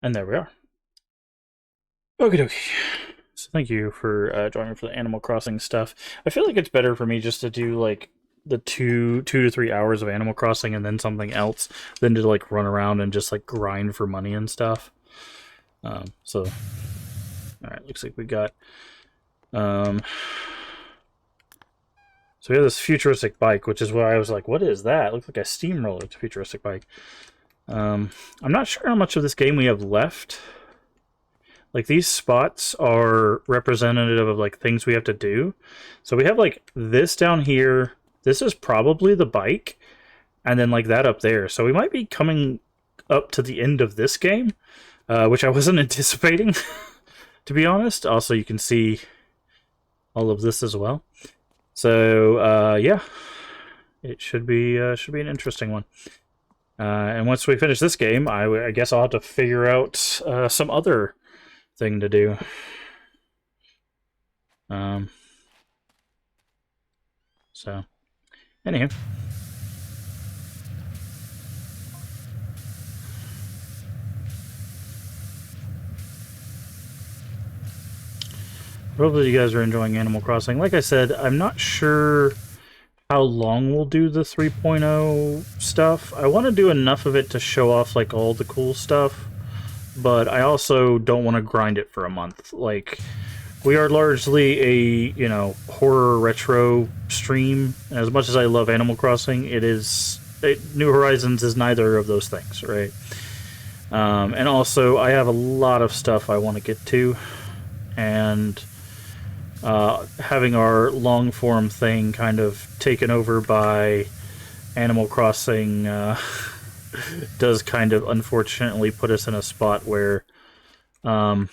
And there we are. Okie dokie. So thank you for joining me for the Animal Crossing stuff. I feel like it's better for me just to do like the two to 3 hours of Animal Crossing and then something else than to like run around and just like grind for money and stuff. So, all right, looks like we got. So we have this futuristic bike, which is why I was like, "What is that? It looks like a steamroller. It's a futuristic bike." I'm not sure how much of this game we have left. Like, these spots are representative of like things we have to do. So we have like this down here. This is probably the bike, and then like that up there. So we might be coming up to the end of this game, which I wasn't anticipating, to be honest. Also, you can see all of this as well. So yeah, it should be an interesting one. And once we finish this game, I guess I'll have to figure out some other thing to do. So, anywho. Hopefully you guys are enjoying Animal Crossing. Like I said, I'm not sure how long we'll do the 3.0 stuff. I want to do enough of it to show off like all the cool stuff, but I also don't want to grind it for a month. Like, we are largely a, you know, horror retro stream, and as much as I love Animal Crossing, New Horizons is neither of those things, right? And also, I have a lot of stuff I want to get to, and having our long form thing kind of taken over by Animal Crossing does kind of unfortunately put us in a spot where we're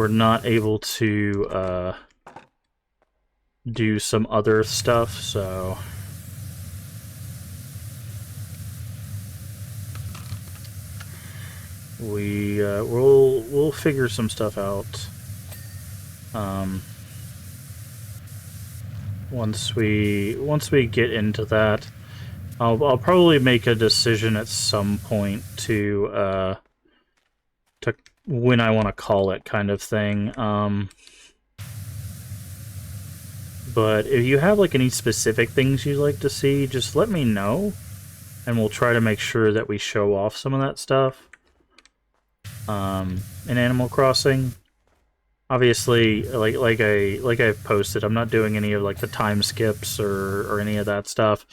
not able to do some other stuff, so we'll figure some stuff out once we get into that. I'll probably make a decision at some point to when I want to call it, kind of thing. But if you have like any specific things you'd like to see, just let me know, and we'll try to make sure that we show off some of that stuff in Animal Crossing. Obviously, like I've posted, I'm not doing any of like the time skips or any of that stuff.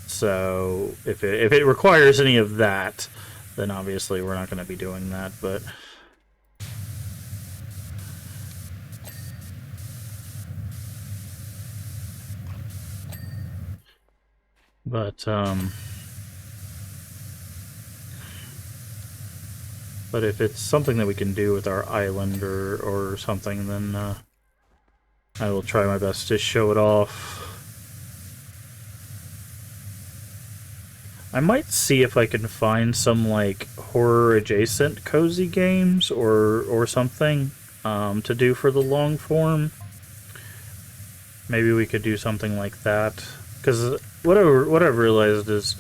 So if it requires any of that, then obviously we're not going to be doing that. But if it's something that we can do with our island or something, then I will try my best to show it off. I might see if I can find some like horror adjacent cozy games or something to do for the long form. Maybe we could do something like that, because what I've realized is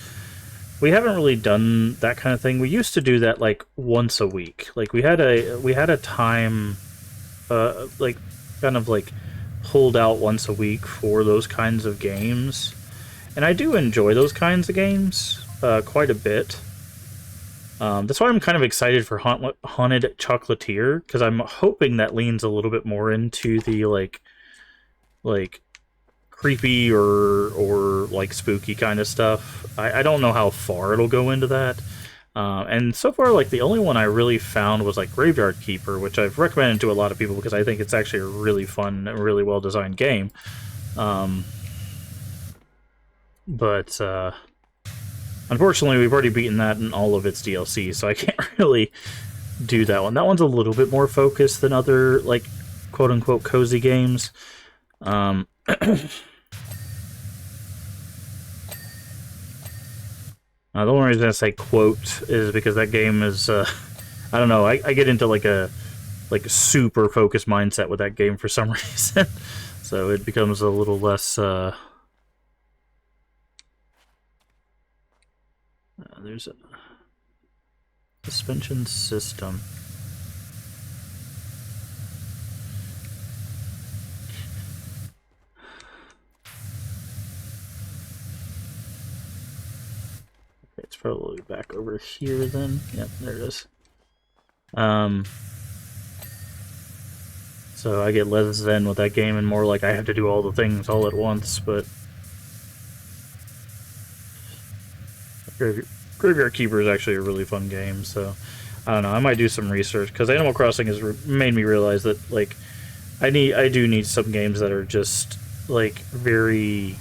we haven't really done that kind of thing. We used to do that like once a week. Like we had a time, like kind of like pulled out once a week for those kinds of games, and I do enjoy those kinds of games quite a bit. That's why I'm kind of excited for Haunted Chocolatier, because I'm hoping that leans a little bit more into the like creepy or like spooky kind of stuff. I don't know how far it'll go into that. And so far, like, the only one I really found was like Graveyard Keeper, which I've recommended to a lot of people because I think it's actually a really fun and really well designed game. But unfortunately, we've already beaten that in all of its DLC, so I can't really do that one. That one's a little bit more focused than other, like, quote-unquote cozy games. The only reason I say quote is because that game is, I don't know, I get into like a super focused mindset with that game for some reason. So it becomes a little less, There's a suspension system. It's probably back over here then. Yep, there it is. So I get less zen with that game and more like I have to do all the things all at once, but Graveyard Keeper is actually a really fun game, so I don't know, I might do some research, because Animal Crossing has made me realize that, like, I do need some games that are just, like, very,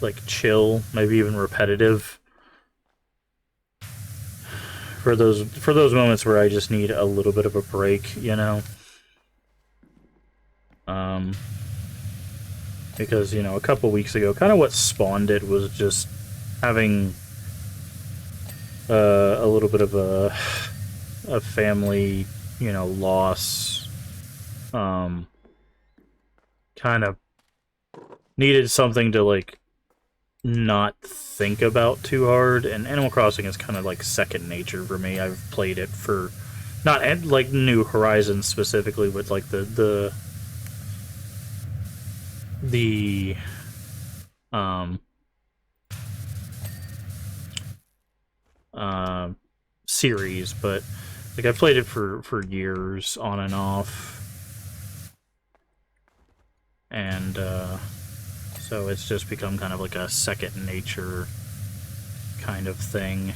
like, chill, maybe even repetitive. For those moments where I just need a little bit of a break, you know? Because, you know, a couple weeks ago, kind of what spawned it was just having a little bit of a family, you know, loss. Kind of needed something to, like, not think about too hard, and Animal Crossing is kind of like second nature for me. I've played it for not like New Horizons specifically, but like the um series, but like I've played it for years on and off, and so it's just become kind of like a second nature kind of thing.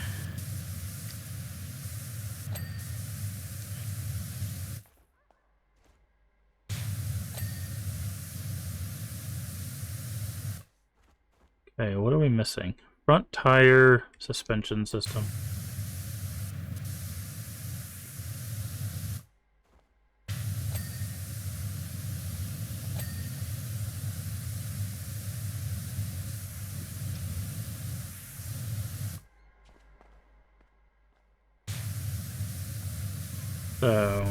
Okay, what are we missing? Front tire suspension system. So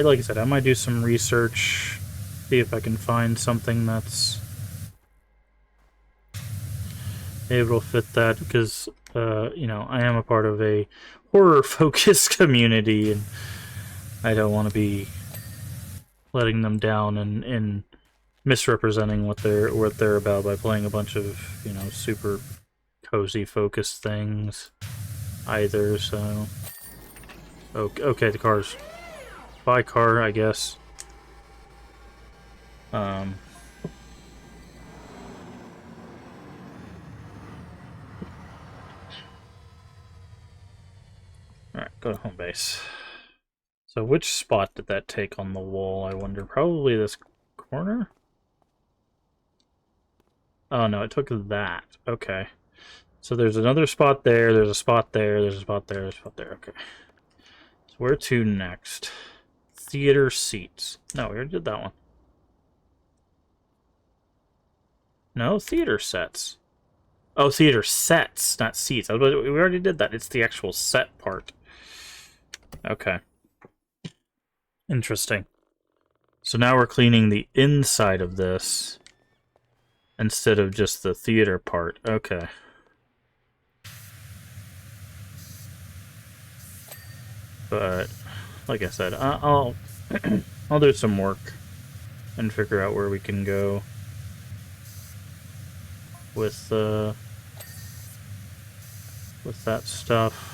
like I said, I might do some research, see if I can find something that's able to fit that, because you know, I am a part of a horror-focused community, and I don't want to be letting them down and misrepresenting what they're about by playing a bunch of, you know, super cozy focused things either. So okay, the car's by car, I guess. Alright, go to home base. So which spot did that take on the wall, I wonder? Probably this corner? Oh no, it took that. Okay. So there's another spot there, there's a spot there, there's a spot there, there's a spot there. Okay. So where to next? Theater seats. No, we already did that one. No, theater sets. Oh, theater sets, not seats. We already did that. It's the actual set part. Okay. Interesting. So now we're cleaning the inside of this instead of just the theater part. Okay. But like I said, I'll I'll do some work and figure out where we can go with that stuff.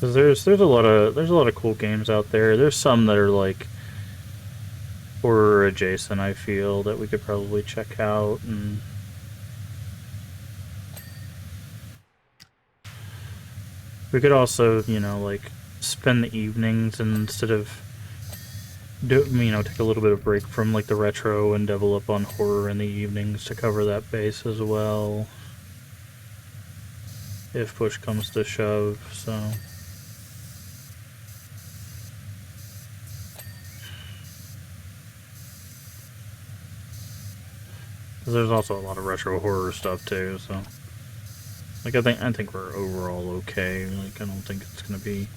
Because there's a lot of cool games out there. There's some that are like horror adjacent, I feel, that we could probably check out, and we could also, you know, like spend the evenings, and instead of take a little bit of break from like the retro and double up on horror in the evenings to cover that base as well, if push comes to shove. So Because there's also a lot of retro horror stuff too, so like I think we're overall okay. Like I don't think it's gonna be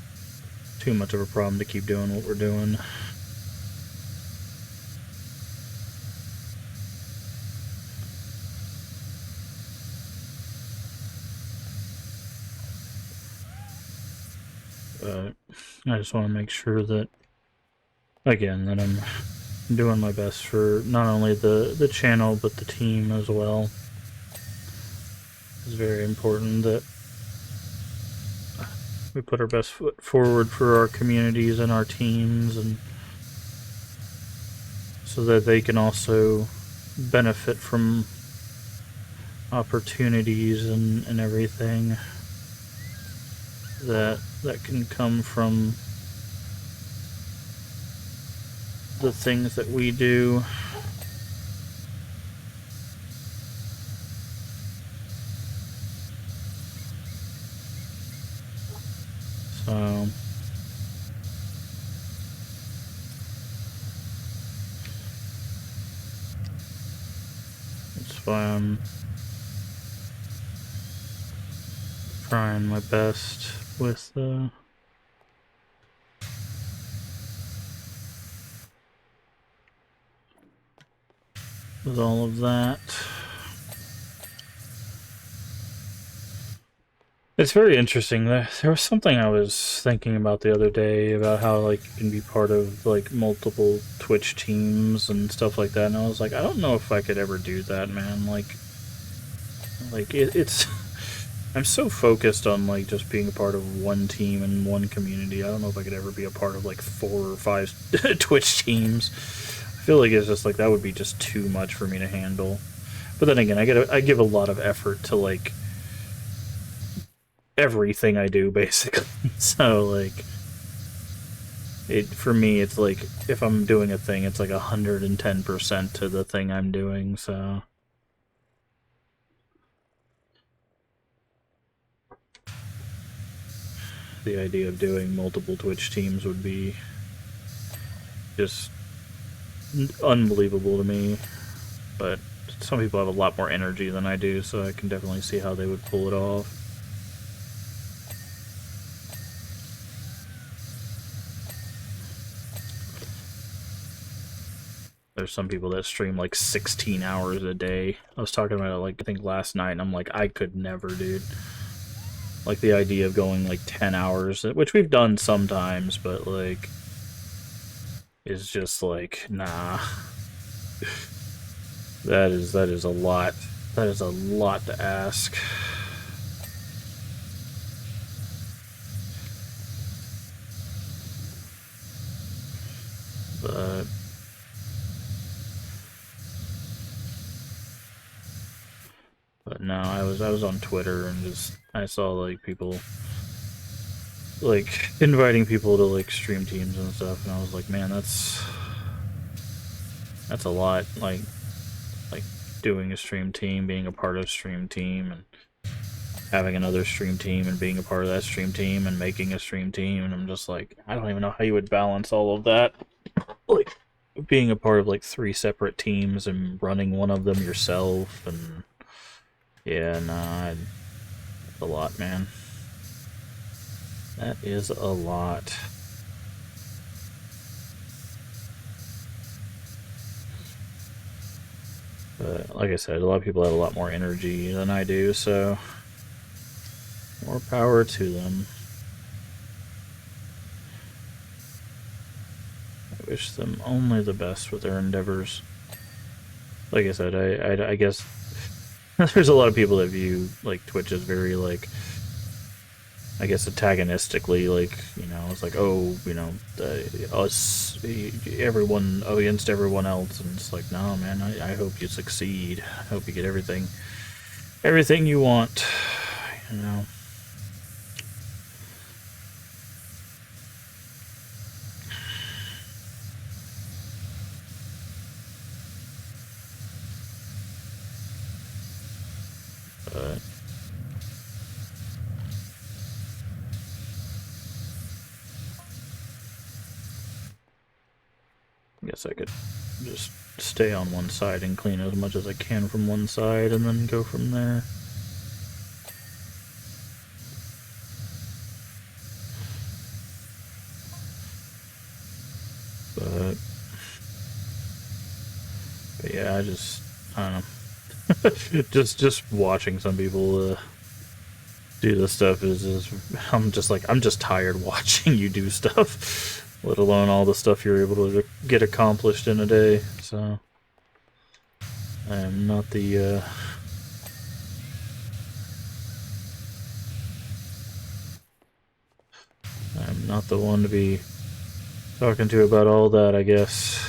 too much of a problem to keep doing what we're doing. But I just want to make sure that, again, that I'm doing my best for not only the channel but the team as well. It's very important that we put our best foot forward for our communities and our teams, and so that they can also benefit from opportunities and everything that can come from the things that we do. So that's why I'm trying my best with all of that. It's very interesting. There was something I was thinking about the other day about how like you can be part of like multiple Twitch teams and stuff like that, and I was like, I don't know if I could ever do that, man. Like it's I'm so focused on like just being a part of one team and one community. I don't know if I could ever be a part of like 4 or 5 Twitch teams. I feel like it's just like that would be just too much for me to handle. But then again, I give a lot of effort to like everything I do basically. So like it for me it's like if I'm doing a thing it's like 110% to the thing I'm doing, so the idea of doing multiple Twitch teams would be just unbelievable to me. But some people have a lot more energy than I do, so I can definitely see how they would pull it off. There's some people that stream like 16 hours a day. I was talking about it like I think last night, and I'm like, I could never, dude. Like the idea of going like 10 hours, which we've done sometimes, but like is just like, nah. That is a lot. That is a lot to ask. But no, I was on Twitter and just I saw like people like inviting people to like stream teams and stuff, and I was like, man, that's a lot. Like doing a stream team, being a part of a stream team, and having another stream team, and being a part of that stream team, and making a stream team, and I'm just like, I don't even know how you would balance all of that. Like being a part of like 3 separate teams and running one of them yourself, and yeah, nah, it's a lot, man. That is a lot. But like I said, a lot of people have a lot more energy than I do, so more power to them. I wish them only the best with their endeavors. Like I said, I guess there's a lot of people that view like Twitch as very like, I guess, antagonistically, like, you know, it's like, oh, you know, us, everyone against everyone else, and it's like, no, man, I hope you succeed. I hope you get everything you want, you know. But I guess I could just stay on one side and clean as much as I can from one side and then go from there. But yeah, I don't know. just watching some people do this stuff is I'm just tired watching you do stuff, let alone all the stuff you're able to get accomplished in a day. So I am not the I'm not the one to be talking to about all that, I guess.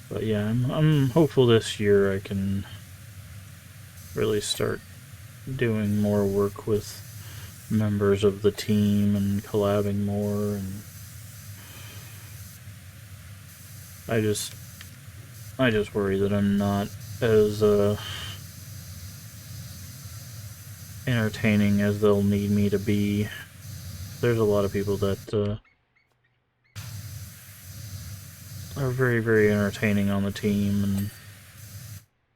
But yeah, I'm hopeful this year I can really start doing more work with members of the team and collabing more, and I just worry that I'm not as entertaining as they'll need me to be. There's a lot of people that are very, very entertaining on the team, and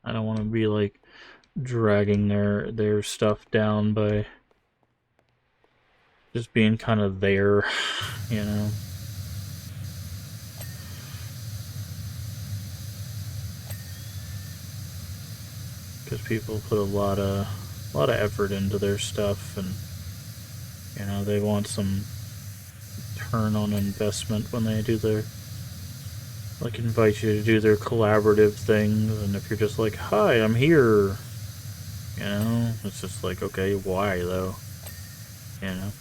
I don't want to be like dragging their stuff down by just being kind of there, you know. Because people put a lot of effort into their stuff, and you know they want some turn on investment when they do their, like, invite you to do their collaborative things, and if you're just like, hi, I'm here, you know, it's just like, okay, why though, you know.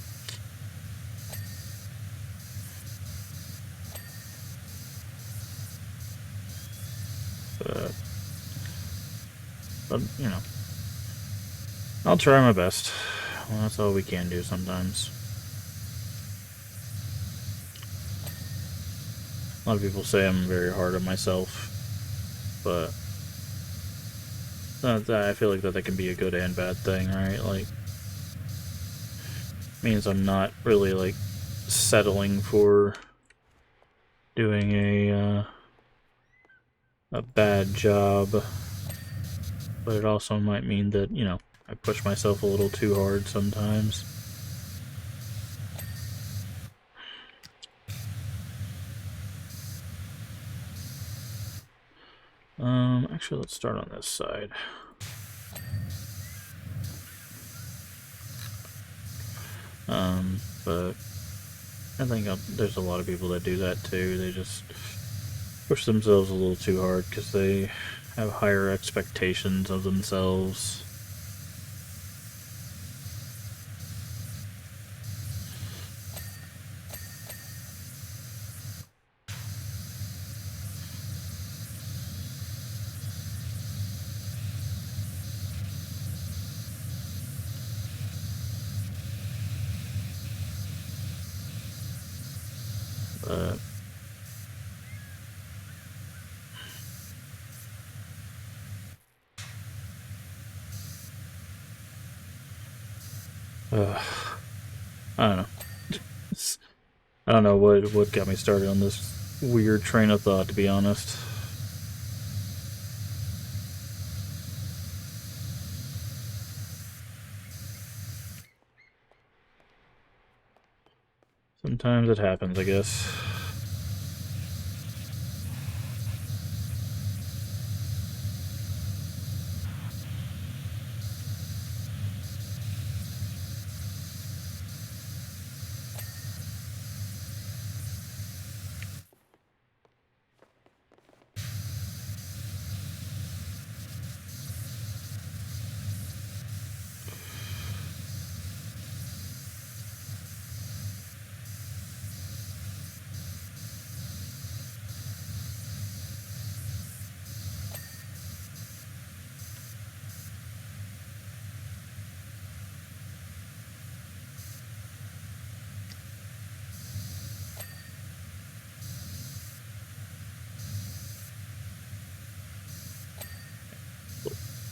But you know, I'll try my best. Well, that's all we can do sometimes. A lot of people say I'm very hard on myself, but I feel like that can be a good and bad thing, right? Like, means I'm not really like settling for doing a bad job, but it also might mean that, you know, I push myself a little too hard sometimes. Actually, let's start on this side. But I think there's a lot of people that do that too. They just push themselves a little too hard because they have higher expectations of themselves. But I don't know. I don't know what got me started on this weird train of thought, to be honest. Sometimes it happens, I guess.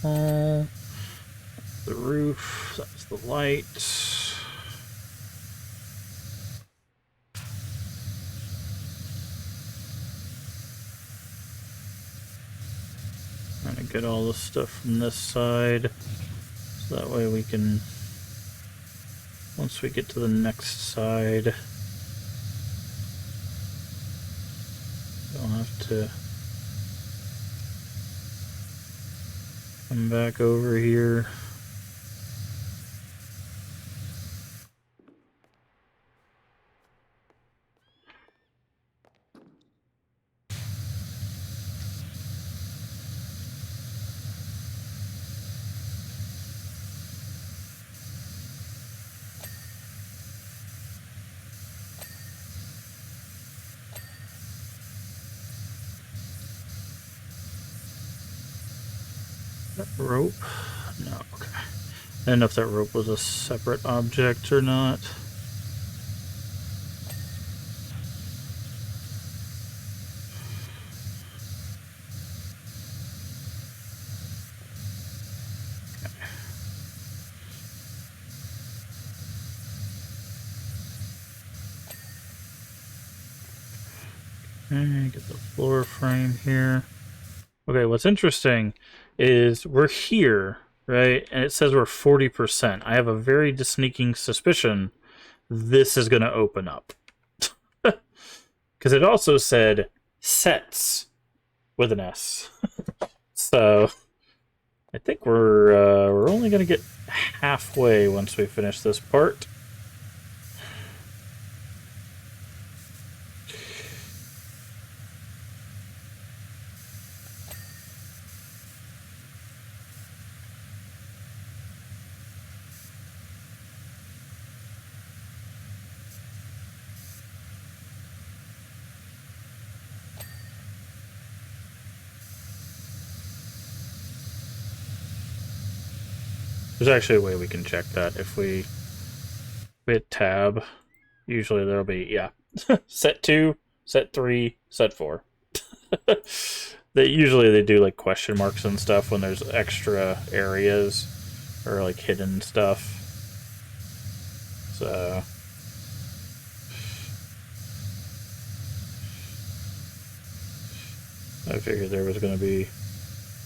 hall. The roof, that's the light. Trying to get all the stuff from this side, so that way we can, once we get to the next side, don't have to come back over here. That rope? No, okay. I didn't know if that rope was a separate object or not. Okay, get the floor frame here. Okay, what's interesting is we're here, right? And it says we're 40%. I have a very sneaking suspicion this is going to open up. Because it also said sets with an S. So I think we're only going to get halfway once we finish this part. There's actually a way we can check that if we hit tab. Usually there'll be, yeah, set 2, set 3, set 4. Usually they do like question marks and stuff when there's extra areas or like hidden stuff. So I figured there was going to be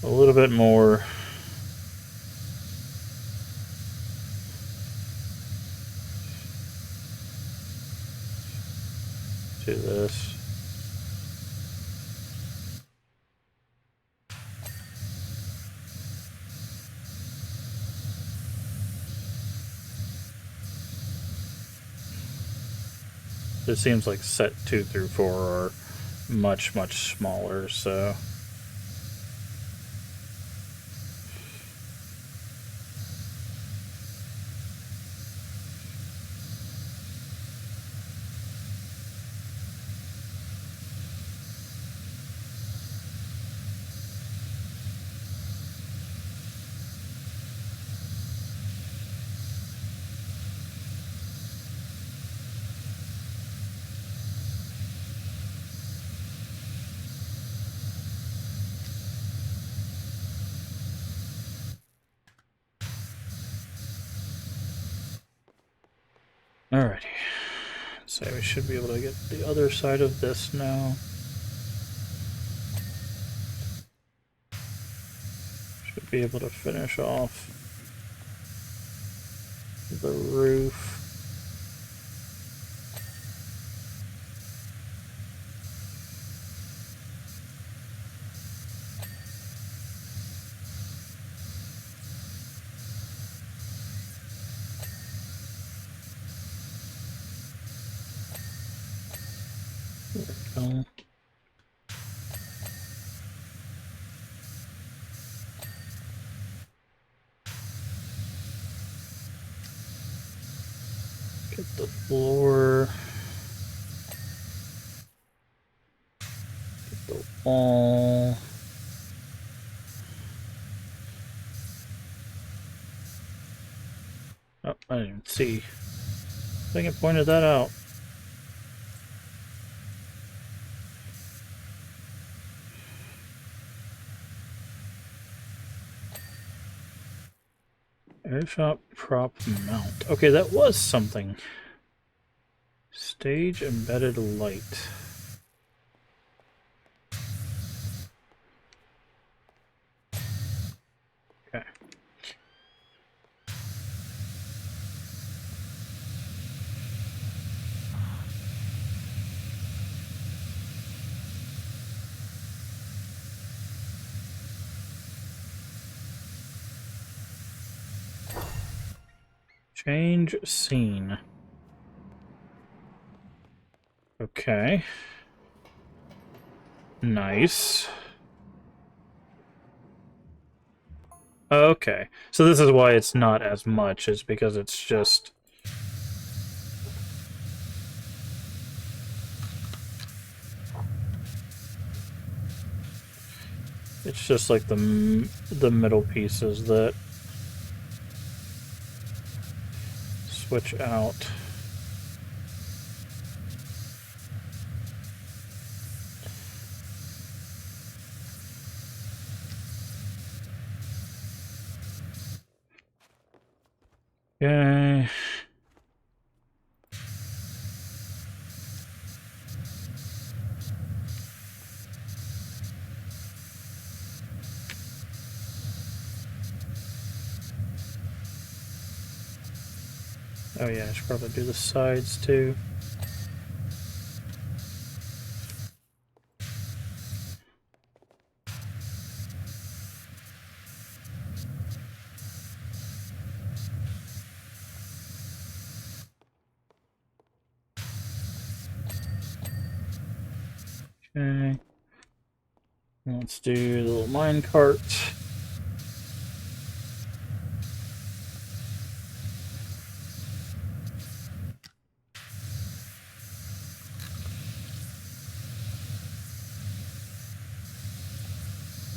a little bit more. To this. It seems like set 2 through 4 are much, much smaller, so. Alrighty. So we should be able to get the other side of this now. Should be able to finish off the roof. There we go. Get the floor. Get the wall. Oh, I didn't even see. I think it pointed that out. Airshot prop mount. Okay, that was something. Stage embedded light. Okay. Change scene. Okay. Nice. Okay. So this is why it's not as much, is because it's just... It's just like the middle pieces that switch out. Okay. Oh yeah, I should probably do the sides too. Okay. Let's do the little mine cart.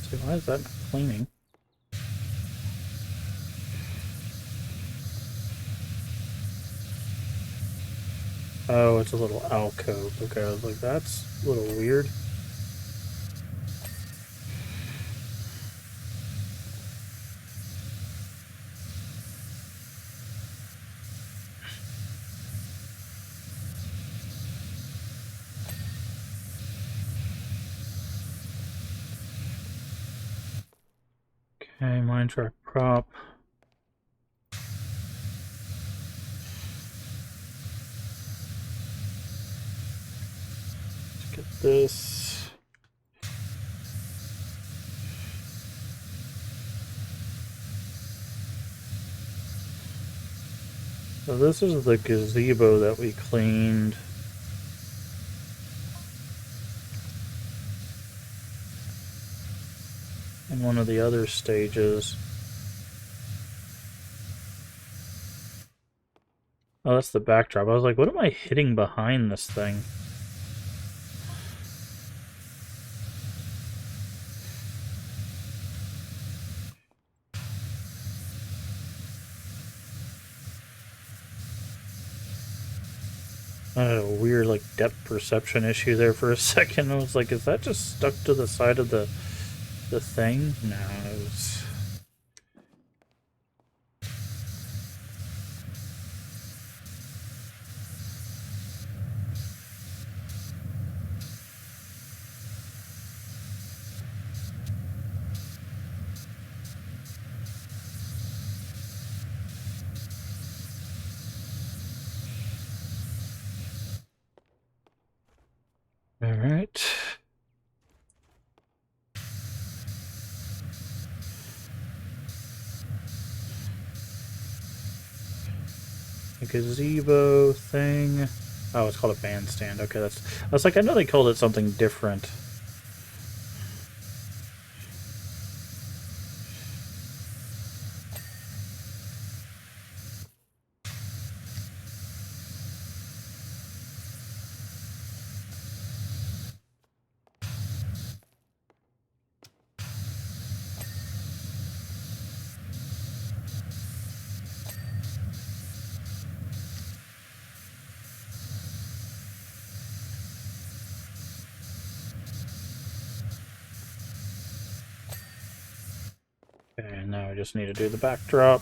See, why is that not cleaning? Oh, it's a little alcove. Okay, I was like, that's a little weird. Okay, mine truck prop. Let's get this. So this is the gazebo that we cleaned. In one of the other stages. Oh, that's the backdrop. I was like, what am I hitting behind this thing? I had a weird, like, depth perception issue there for a second. I was like, is that just stuck to the side of the thing? No, it was... Alright. A gazebo thing. Oh, it's called a bandstand. Okay, that's... I was like, I know they called it something different. Okay, now I just need to do the backdrop.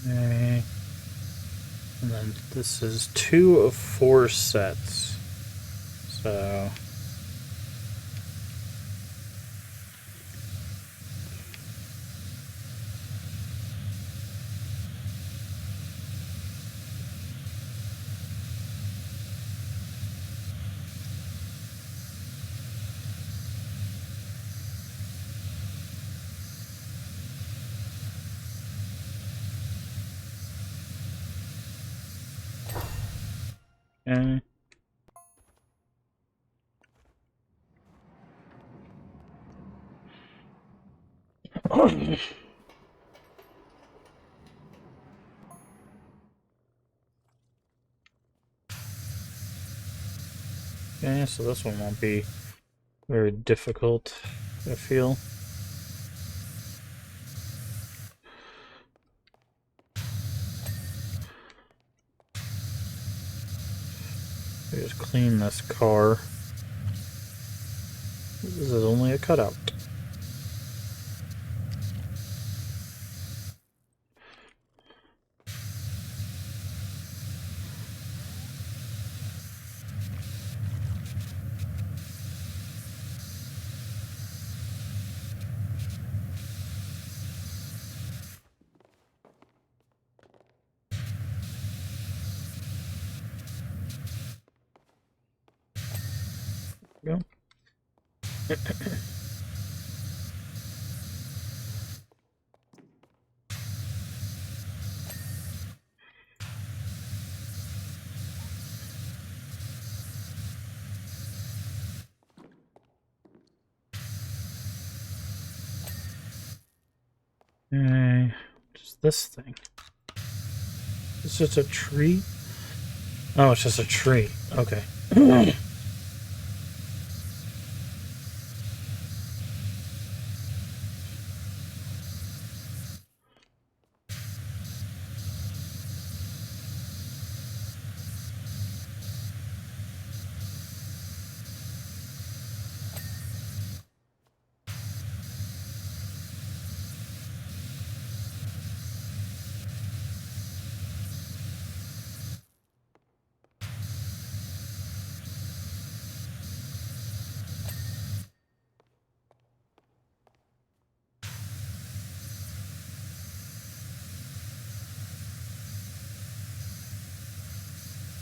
Okay. And then this is 2 of 4 sets. So... Okay. Okay, so this one won't be very difficult, I feel. We just clean this car. This is only a cutout. Go. Okay, just this thing. It's just a tree? Oh, it's just a tree. Okay.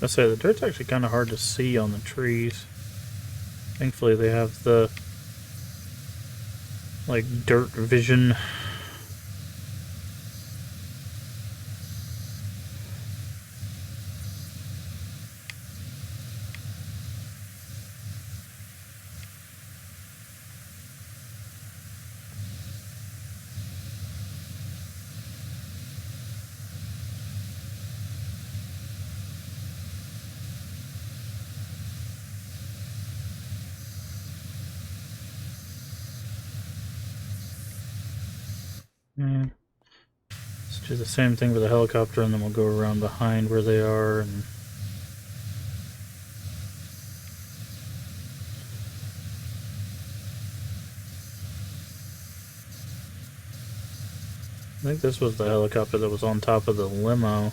Let's say the dirt's actually kind of hard to see on the trees. Thankfully, they have the like dirt vision. Yeah. Let's do the same thing with the helicopter, and then we'll go around behind where they are. And I think this was the helicopter that was on top of the limo.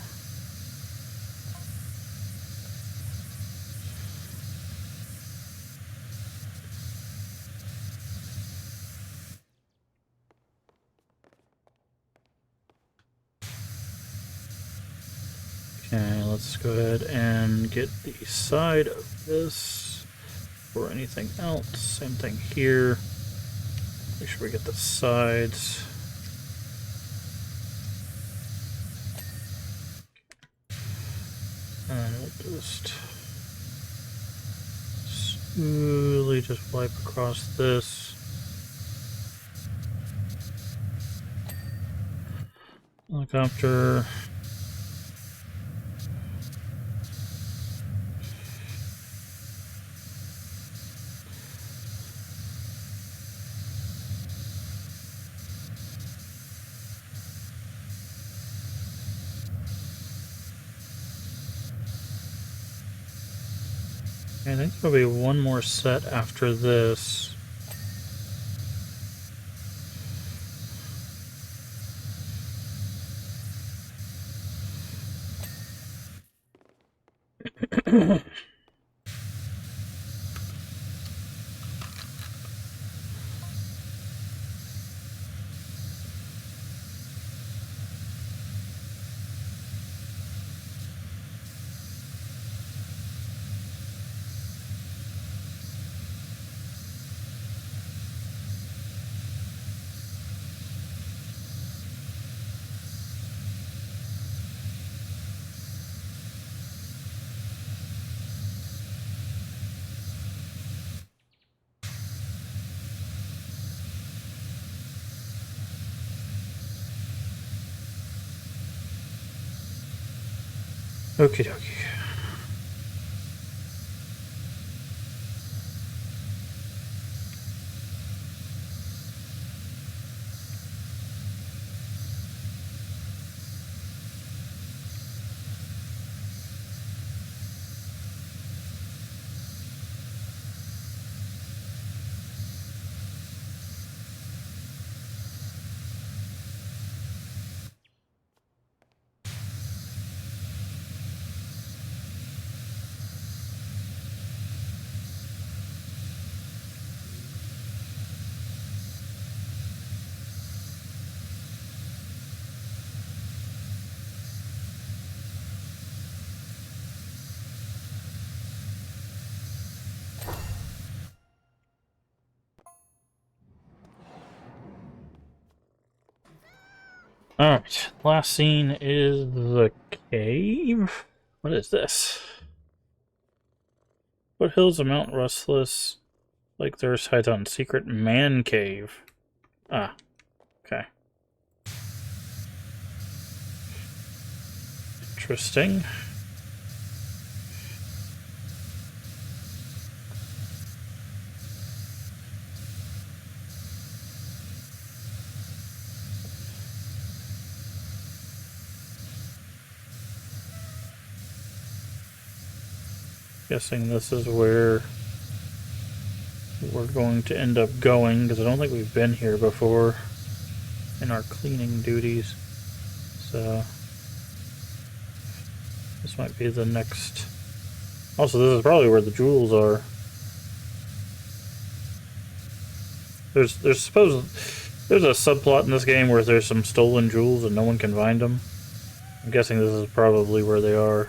Okay, let's go ahead and get the side of this or anything else. Same thing here. Make sure we get the sides. And we'll just smoothly just wipe across this. Helicopter. I think there'll be one more set after this. Okie dokie. Alright, last scene is the cave. What is this? Foothills of Mount Restless. Like there's hides on secret man cave. Ah, okay. Interesting. Guessing this is where we're going to end up going, because I don't think we've been here before in our cleaning duties. So this might be the next. Also, this is probably where the jewels are. There's a subplot in this game where there's some stolen jewels and no one can find them. I'm guessing this is probably where they are.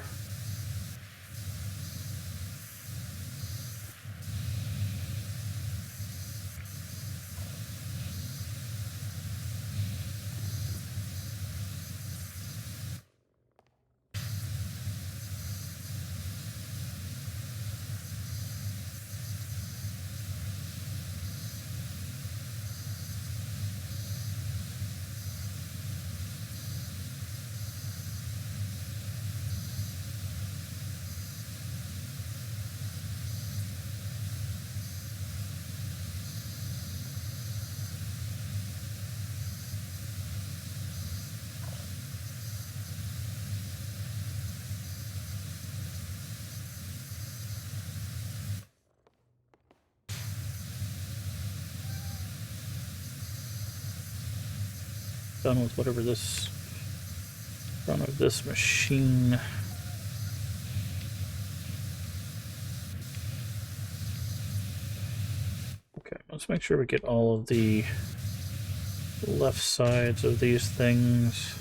Done with whatever this front of this machine. Okay, let's make sure we get all of the left sides of these things.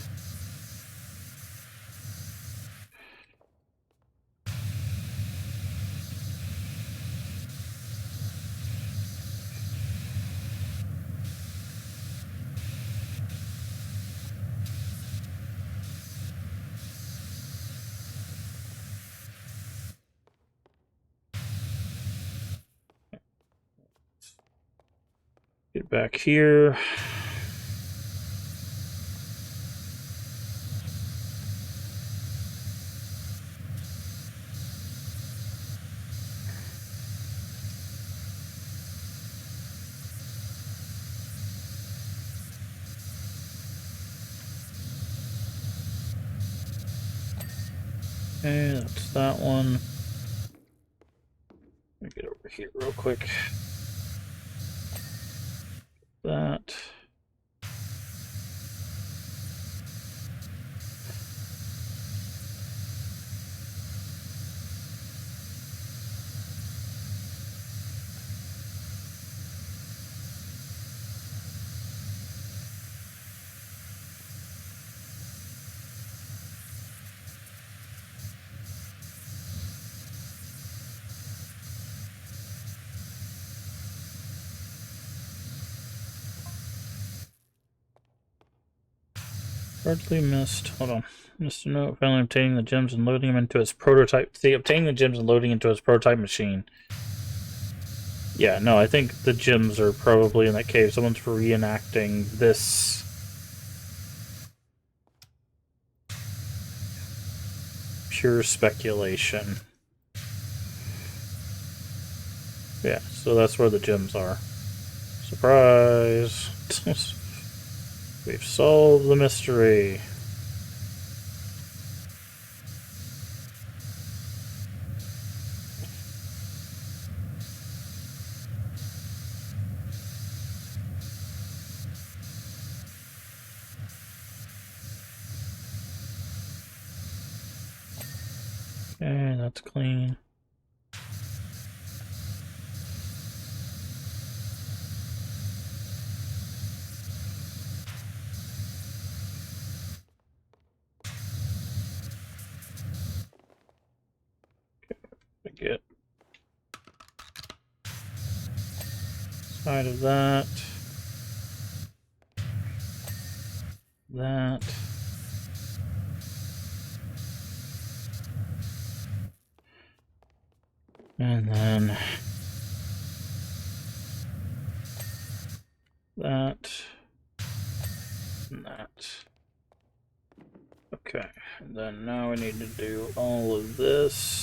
Get back here. Okay, that's that one. Let me get over here real quick. That. Hardly missed. Hold on. Missed a note. Finally obtaining the gems and loading them into his prototype. See, obtaining the gems and loading into his prototype machine. Yeah, no, I think the gems are probably in that cave. Someone's reenacting this. Pure speculation. Yeah, so that's where the gems are. Surprise! We've solved the mystery. Okay, that's clean. Get side of that. That. And then that. And that. Okay, and then now we need to do all of this.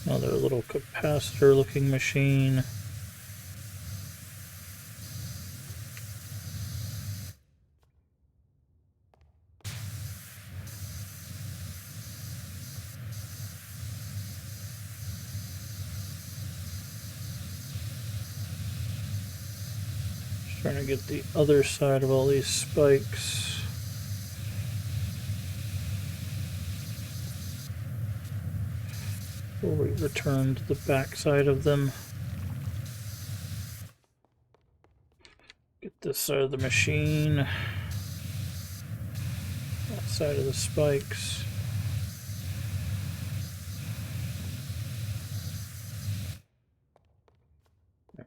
Another little capacitor looking machine. Just trying to get the other side of all these spikes. Before we return to the back side of them. Get this side of the machine. That side of the spikes.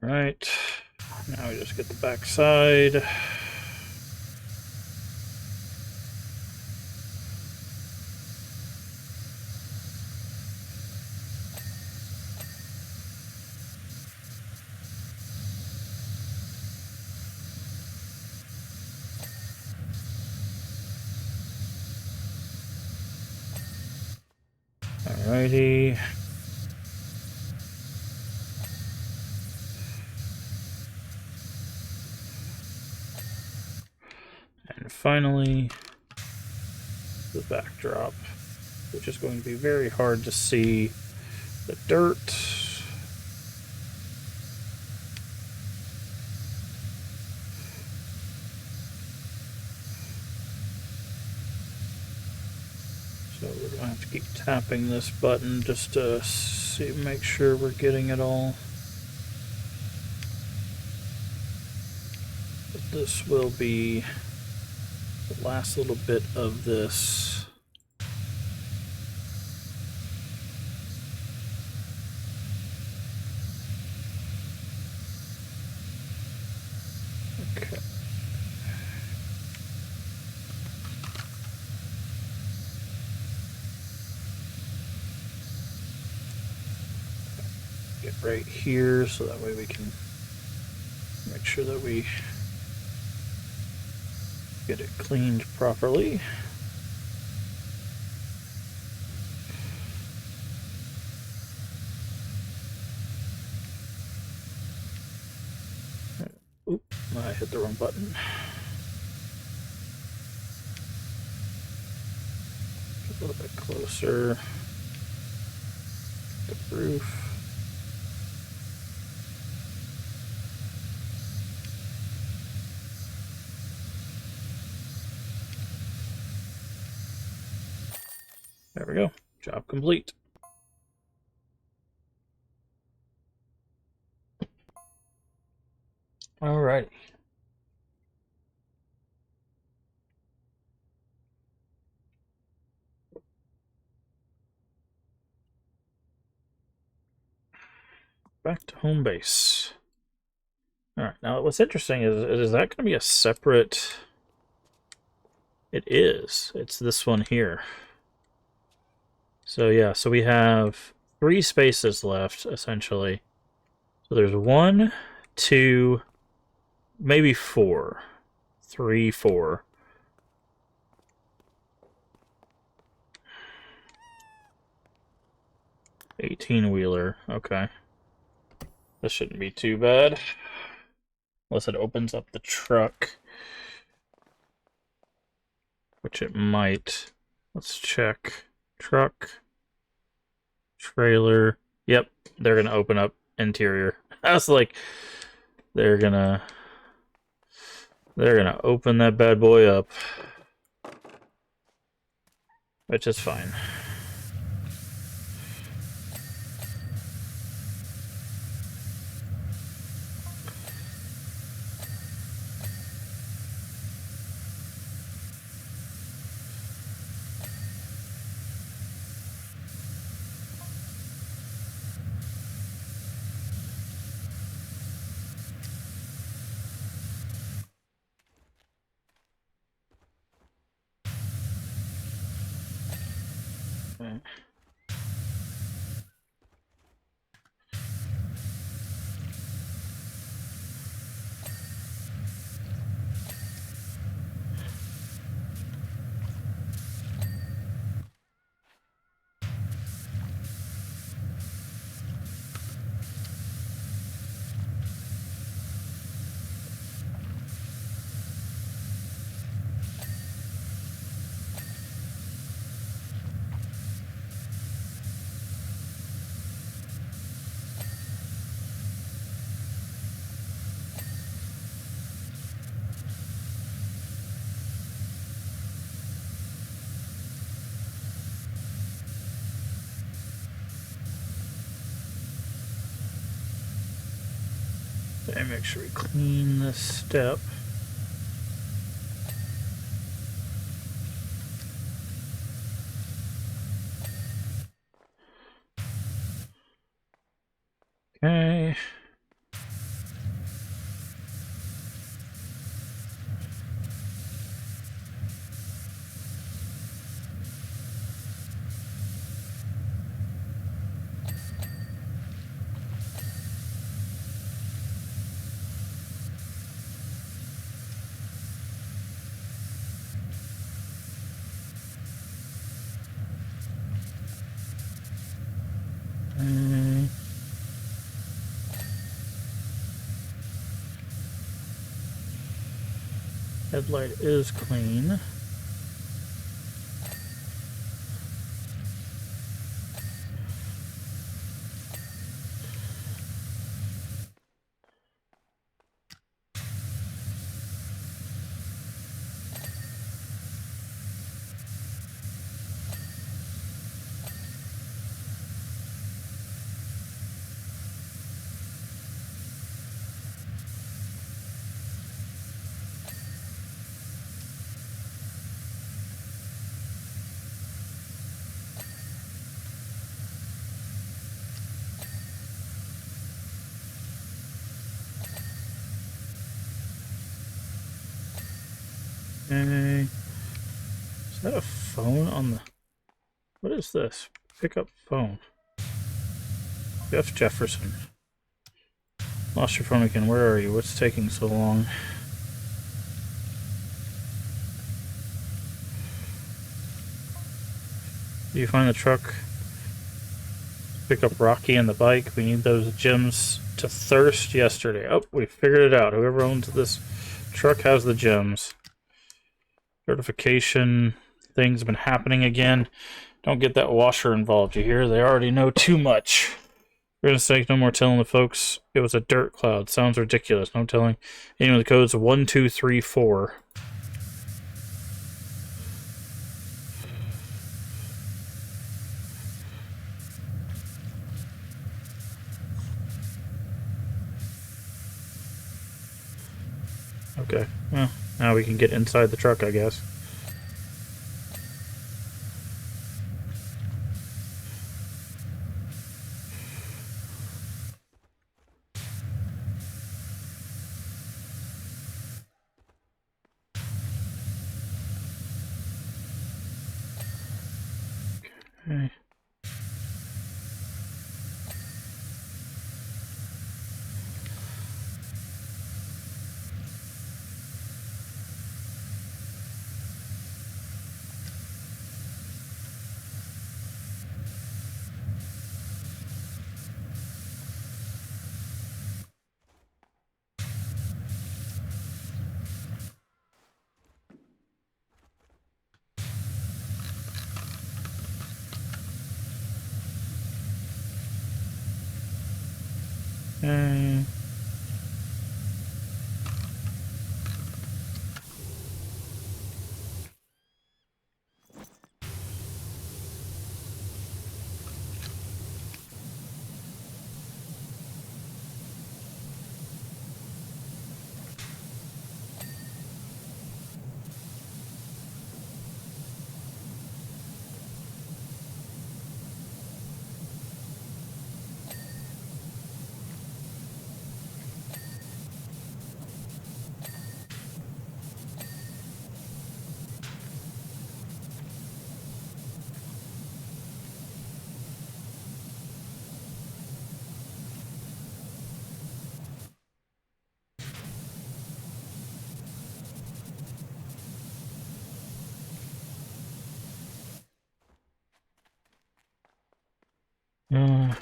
Alright. Now we just get the back side. Alrighty. And finally, the backdrop, which is going to be very hard to see the dirt. So we're going to have to keep tapping this button just to see, make sure we're getting it all. But this will be the last little bit of this. Okay. Get right here so that way we can make sure that we get it cleaned properly. Oop, I hit the wrong button. Get a little bit closer. The roof. There we go. Job complete. Alrighty. Back to home base. Alright, now what's interesting is that going to be a separate... It is. It's this one here. So yeah, so we have 3 spaces left, essentially. So there's 1, 2, maybe 4. 3, 4. $18-wheeler, okay. This shouldn't be too bad. Unless it opens up the truck. Which it might. Let's check. Truck. Trailer. Yep, they're gonna open up interior. I was like, they're gonna open that bad boy up. Which is fine. Okay. Okay, make sure we clean this step. Okay. Headlight is clean. Okay. Is that a phone on the... What is this? Pick up phone. Jeff Jefferson. Lost your phone again. Where are you? What's taking so long? Do you find the truck? Pick up Rocky and the bike. We need those gems to thirst yesterday. Oh, we figured it out. Whoever owns this truck has the gems. Certification things have been happening again. Don't get that washer involved, you hear? They already know too much. For goodness sake, no more telling the folks it was a dirt cloud. Sounds ridiculous. No telling. Anyway, the code's 1234. Okay, well, now we can get inside the truck, I guess. Okay. Okay.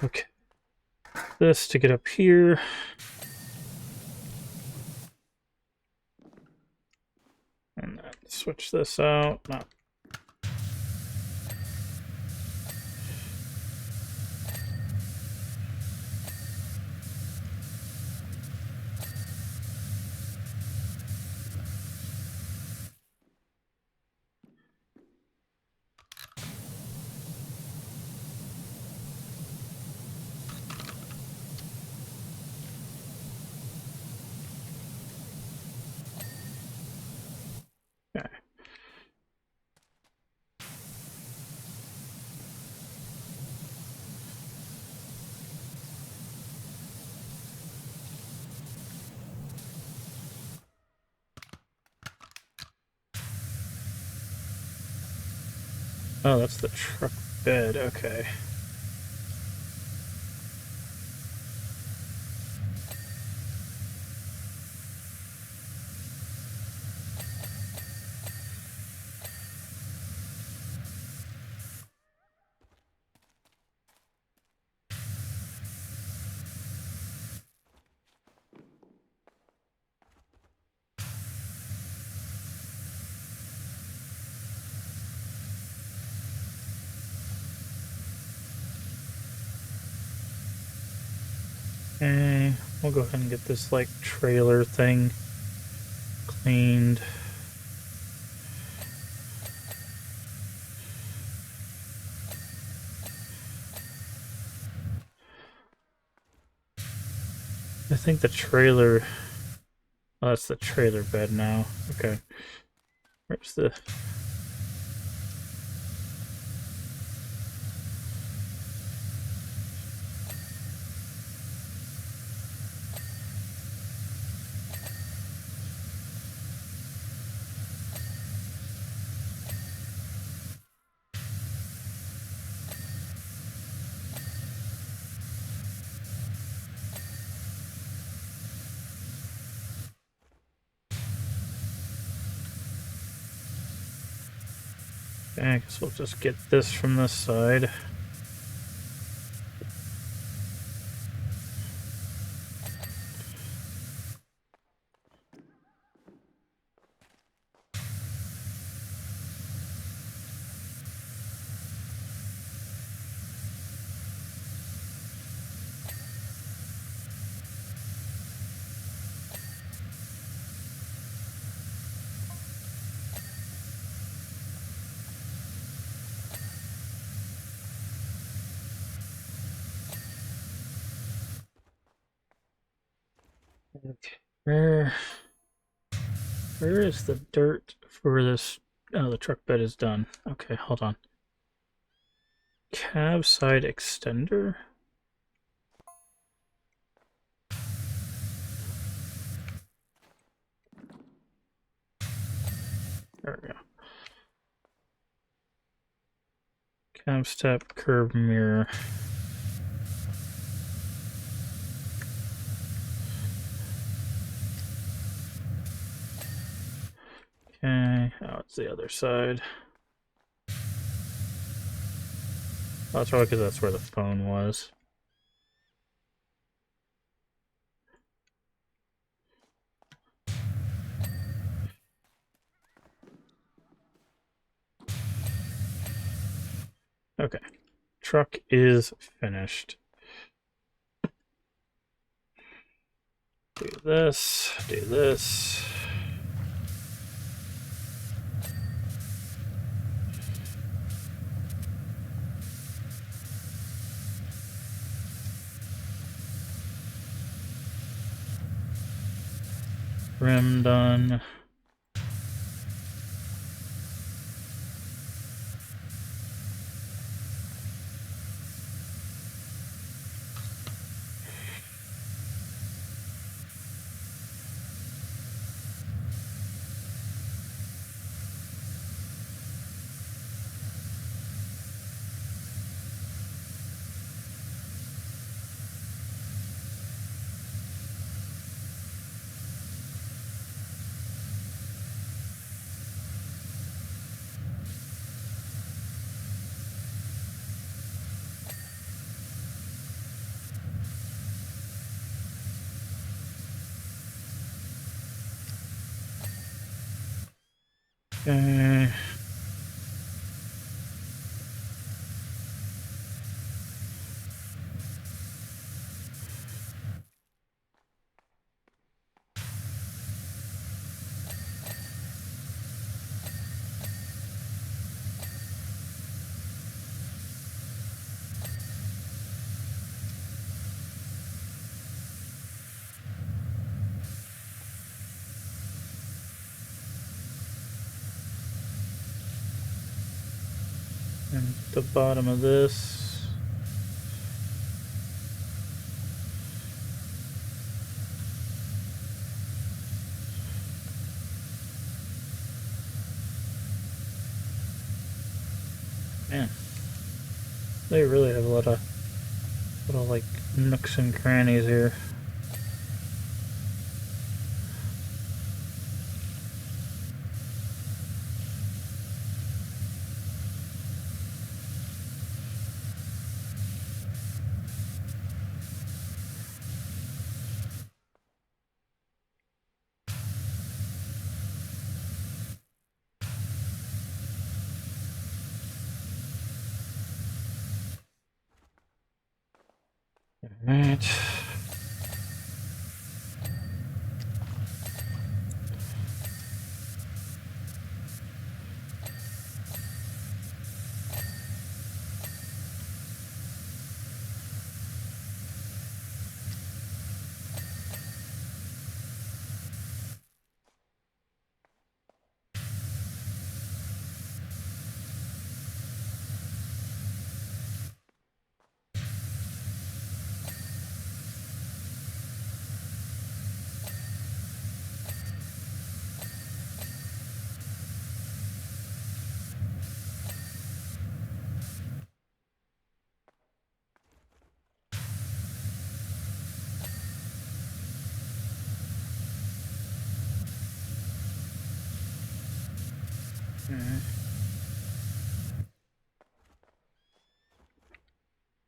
Okay. This to get up here. And then switch this out. No. Okay. Oh, that's the truck bed. Okay. Okay. We'll go ahead and get this, like, trailer thing cleaned. I think the trailer... Oh, that's the trailer bed now. Okay. Where's the... Okay, I guess we'll just get this from this side. Okay. Where is the dirt for this? Oh, the truck bed is done. Okay, hold on. Cab side extender? There we go. Cab step, curb mirror. Okay, oh, it's the other side. Oh, it's probably because that's where the phone was. Okay, truck is finished. Do this, do this. Rim done. Okay. And the bottom of this. Man, they really have a lot of little like nooks and crannies here. Alright.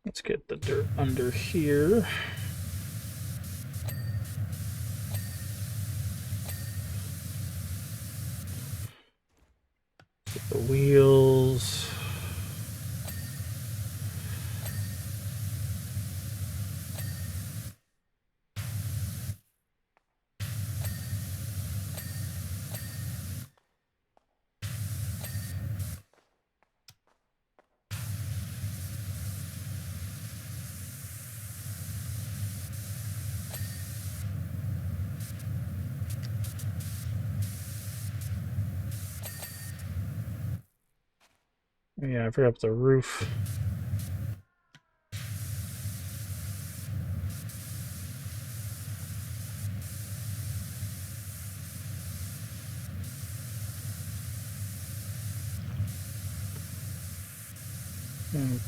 Let's get the dirt under here. Get the wheels. Yeah, I forgot the roof.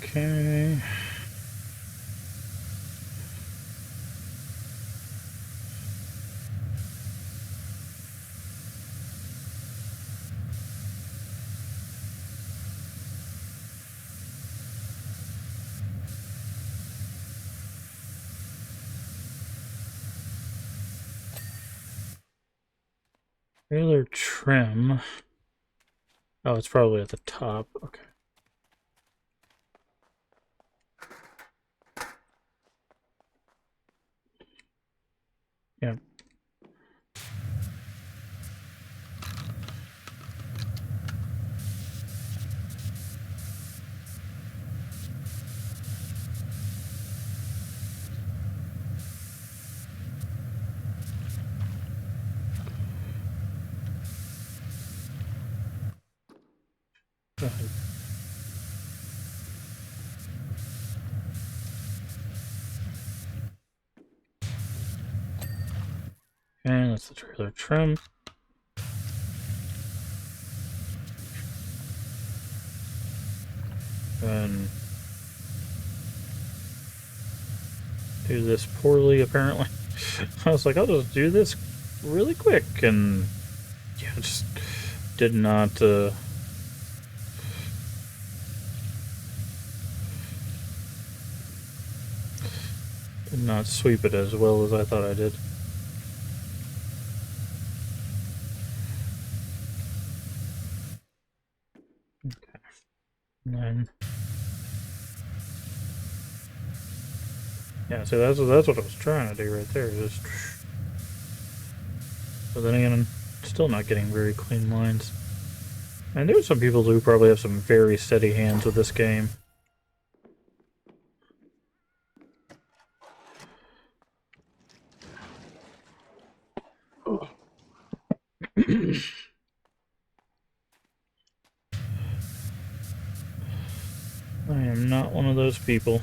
Okay. Trailer trim. Oh, it's probably at the top. Okay. Yeah. Go ahead. And that's the trailer trim. And do this poorly, apparently. I was like, I'll just do this really quick, and yeah, just did not, did not sweep it as well as I thought I did. Okay. And then, yeah, so that's what I was trying to do right there. Just, but then again, I'm still not getting very clean lines. And there's some people who probably have some very steady hands with this game. I am not one of those people.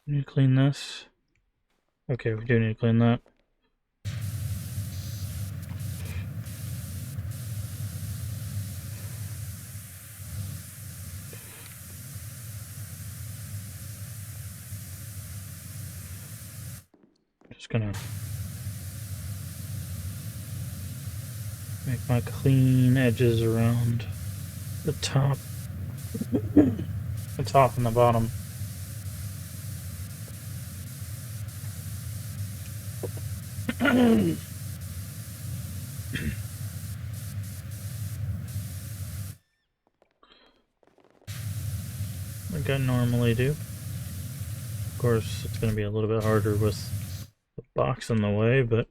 Need to clean this. Okay, we do need to clean that. Just gonna make my clean edges around the top, the top and the bottom. Like I normally do. Of course, it's going to be a little bit harder with the box in the way, but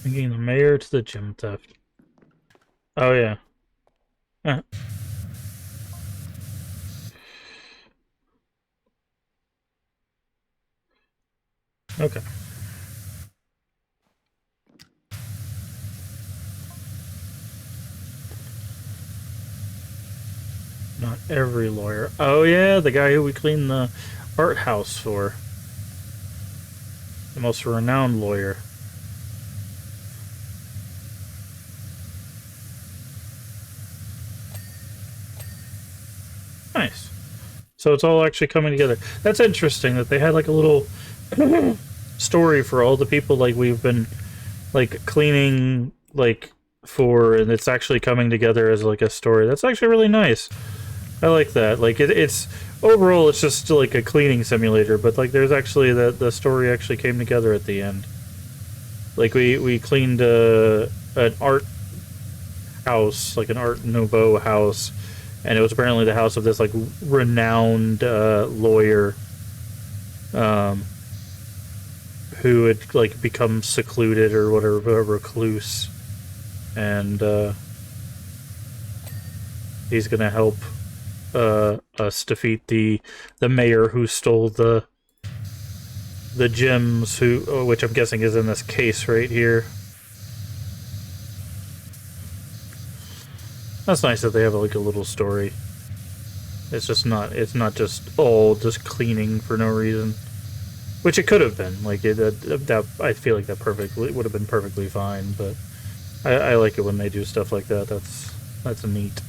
thinking the mayor to the gym theft. Oh yeah. Okay. Not every lawyer. Oh yeah, the guy who we cleaned the art house for. The most renowned lawyer. Nice. So it's all actually coming together. That's interesting that they had like a little story for all the people like we've been like cleaning like and it's actually coming together as like a story. That's actually really nice. I like that. Like it's overall it's just like a cleaning simulator, but like there's actually the story actually came together at the end. Like we cleaned an art house, like an Art Nouveau house, and it was apparently the house of this like renowned lawyer, um, who had like become secluded or whatever, a recluse, and he's gonna help us defeat the mayor who stole the gems, who which I'm guessing is in this case right here. That's nice that they have like a little story. It's not just all just cleaning for no reason, which it could have been. Like that I feel like that perfectly would have been perfectly fine. But I like it when they do stuff like that. That's neat.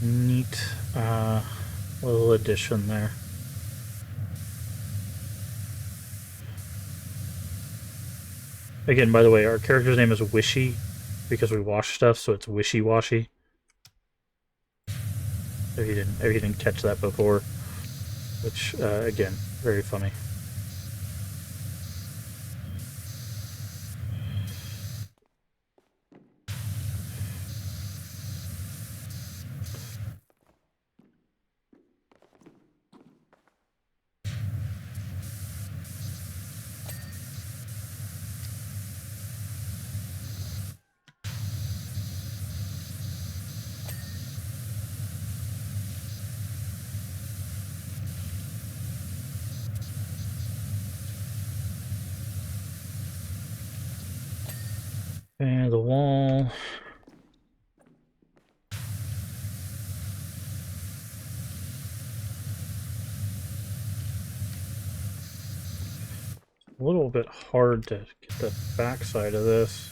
Neat little addition there. Again, by the way, our character's name is Wishy because we wash stuff, so it's wishy-washy. If you didn't catch that before, which again, very funny. And the wall. A little bit hard to get the backside of this.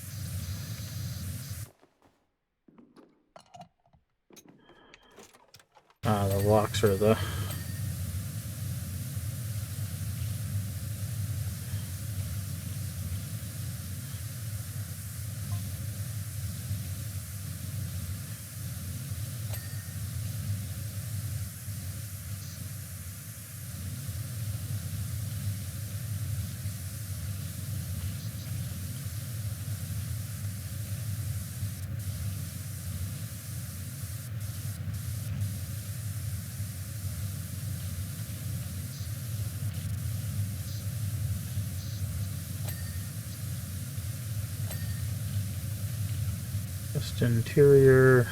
Ah, the locks are the... Just interior.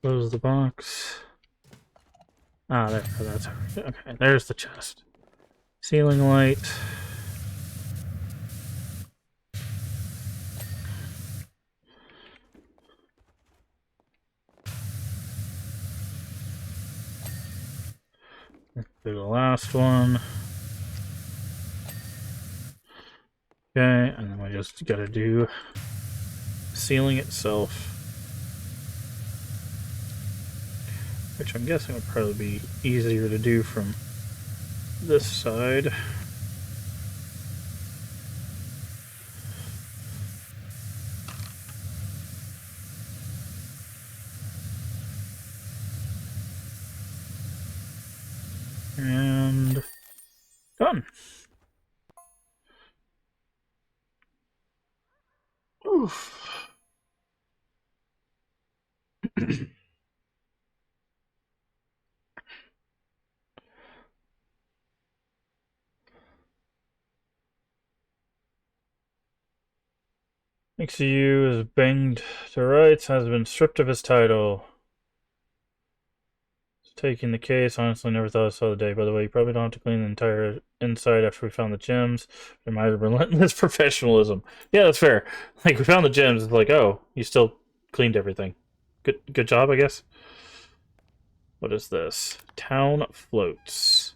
Close the box. Ah, there. That's okay. There's the chest. Ceiling light. Do the last one. Okay, and then we just gotta do ceiling itself, which I'm guessing would probably be easier to do from this side. And done. Oof. XCU is banged to rights, has been stripped of his title. Taking the case, honestly never thought I saw the day. By the way, you probably don't have to clean the entire inside after we found the gems. It might have relentless professionalism. Yeah, that's fair. Like, we found the gems, it's like, oh, you still cleaned everything. Good job, I guess. What is this? Town floats.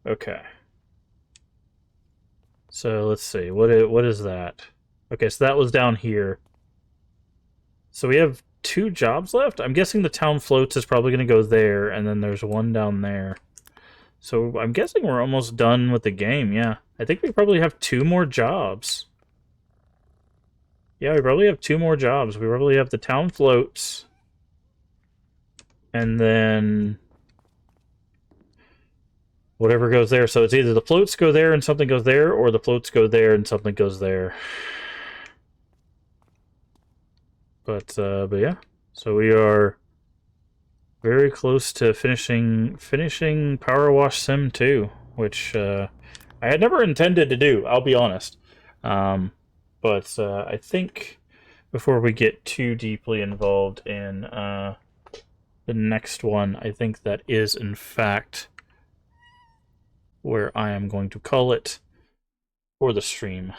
Okay. So let's see. What is that? Okay, so that was down here. So we have 2 jobs left. I'm guessing the town floats is probably going to go there, and then there's one down there. So I'm guessing we're almost done with the game, yeah. I think we probably have 2 more jobs. Yeah, we probably have 2 more jobs. We probably have the town floats. And then whatever goes there. So it's either the floats go there and something goes there, or the floats go there and something goes there. But yeah. So we are very close to finishing PowerWash Sim 2, which I had never intended to do, I'll be honest. But I think before we get too deeply involved in the next one, I think that is, in fact, where I am going to call it for the stream.